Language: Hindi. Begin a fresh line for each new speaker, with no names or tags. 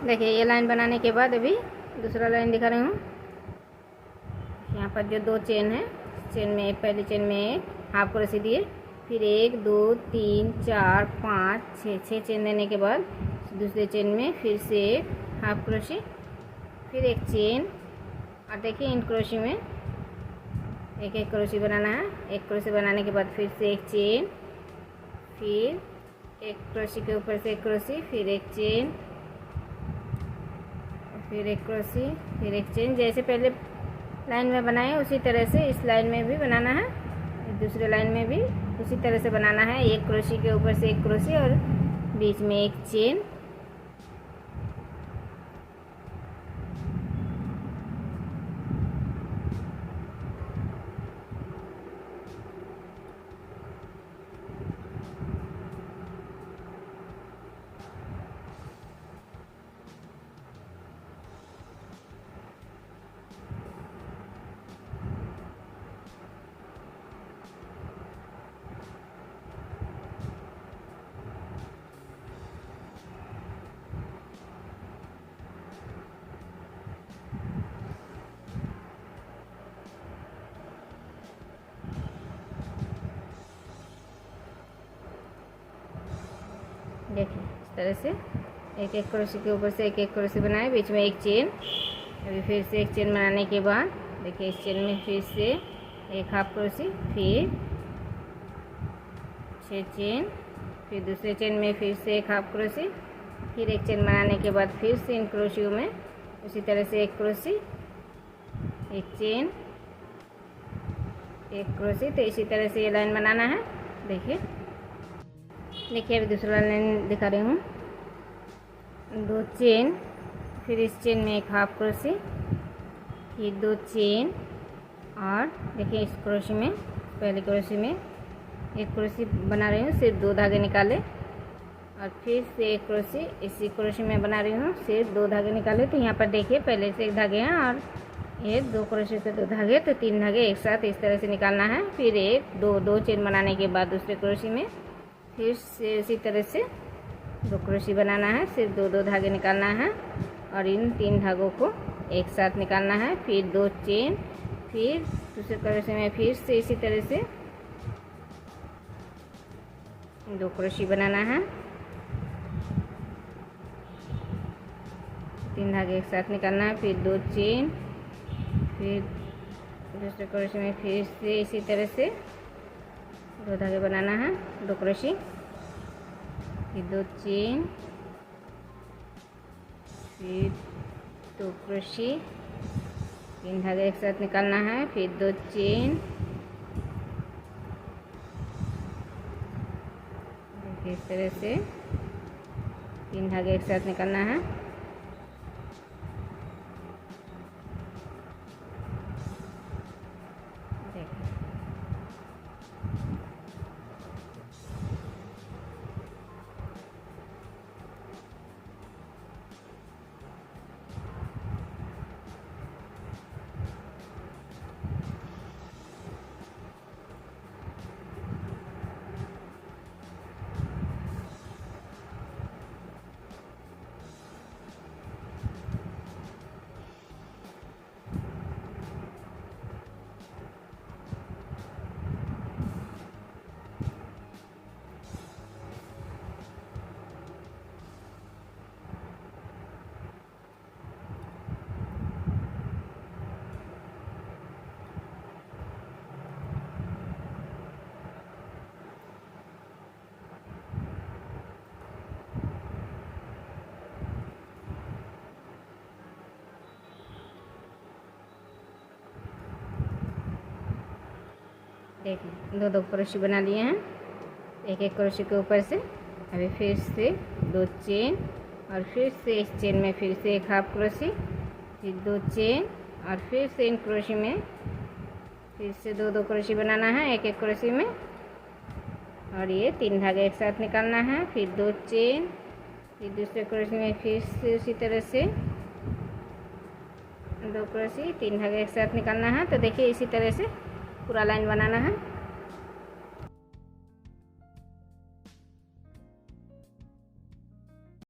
देखिए ये लाइन बनाने के बाद अभी दूसरा लाइन दिखा रही हूँ। यहाँ पर जो 2 चेन है, चेन में पहली चेन में एक हाफ क्रोशे दिए, फिर 1 2 3 4 5 6 चेन देने के बाद दूसरे चेन में फिर से एक हाफ क्रोशे, फिर एक चेन, और देखिए इन क्रोशे में एक एक क्रोशे बनाना है। एक क्रोशे बनाने के बाद फिर से एक चेन, फिर एक क्रोशे के ऊपर से एक क्रोशे, फिर एक चेन, फिर एक क्रोशे, फिर एक चेन। जैसे पहले लाइन में बनाए उसी तरह से इस लाइन में भी बनाना है, दूसरे लाइन में भी उसी तरह से बनाना है। एक क्रोशे के ऊपर से एक क्रोशे और बीच में एक चेन। देखिए इस तरह से एक एक क्रोशे के ऊपर से एक एक क्रोशे बनाए, बीच में एक चेन। अभी फिर से एक चेन बनाने के बाद देखिए इस चेन में फिर से एक हाफ क्रोशे, फिर 6 चेन, फिर दूसरे चेन में फिर से एक हाफ क्रोशे, फिर एक चेन बनाने के बाद फिर से इन क्रोशियों में उसी तरह से एक क्रोशे, एक चेन, एक क्रोशे। तो इसी तरह से ये लाइन बनाना है। देखिए अभी दूसरा लाइन दिखा रही हूँ। 2 चेन, फिर इस चेन में एक हाफ क्रोशे, फिर 2 चेन, और देखिए इस क्रोशे में पहले क्रोशे में एक क्रोशे बना रही हूँ, सिर्फ 2 धागे निकाले, और फिर से एक क्रोशे इसी क्रोशे में बना रही हूँ, सिर्फ 2 धागे निकाले। तो यहाँ पर देखिए पहले से एक धागे हैं और ये 2 क्रोशे से 2 धागे, तो 3 धागे एक साथ इस तरह से निकालना है। फिर 2 चेन बनाने के बाद दूसरे क्रोशे में फिर से इसी तरह से 2 क्रोशे बनाना है, सिर्फ 2 धागे निकालना है, और इन 3 धागों को एक साथ निकालना है। फिर 2 चेन, फिर दूसरे क्रोशे में फिर से इसी तरह से 2 क्रोशे बनाना है, 3 धागे एक साथ निकालना है, फिर 2 चेन, फिर दूसरे क्रोशे में फिर से इसी तरह से 2 धागे बनाना है, 2 क्रोशे, फिर 2 चेन, फिर 2 क्रोशे, 3 धागे एक साथ निकालना है, फिर 2 चेन, देखिए इस तरह से 3 धागे एक साथ निकालना है। देखिए 2 क्रोशे बना लिए हैं, एक एक क्रोशे के ऊपर से। अभी फिर से 2 चेन, और फिर से इस चेन में फिर से एक हाफ क्रोशे, फिर 2 चेन, और फिर से इन क्रोशे में फिर से 2 क्रोशे बनाना है एक एक क्रोशे में, और ये 3 धागे एक साथ निकालना है। फिर 2 चेन, फिर दूसरे क्रोशे में फिर से उसी तरह से 2 क्रोशे, 3 धागे एक साथ निकालना है। तो देखिए इसी तरह से पूरा लाइन बनाना है।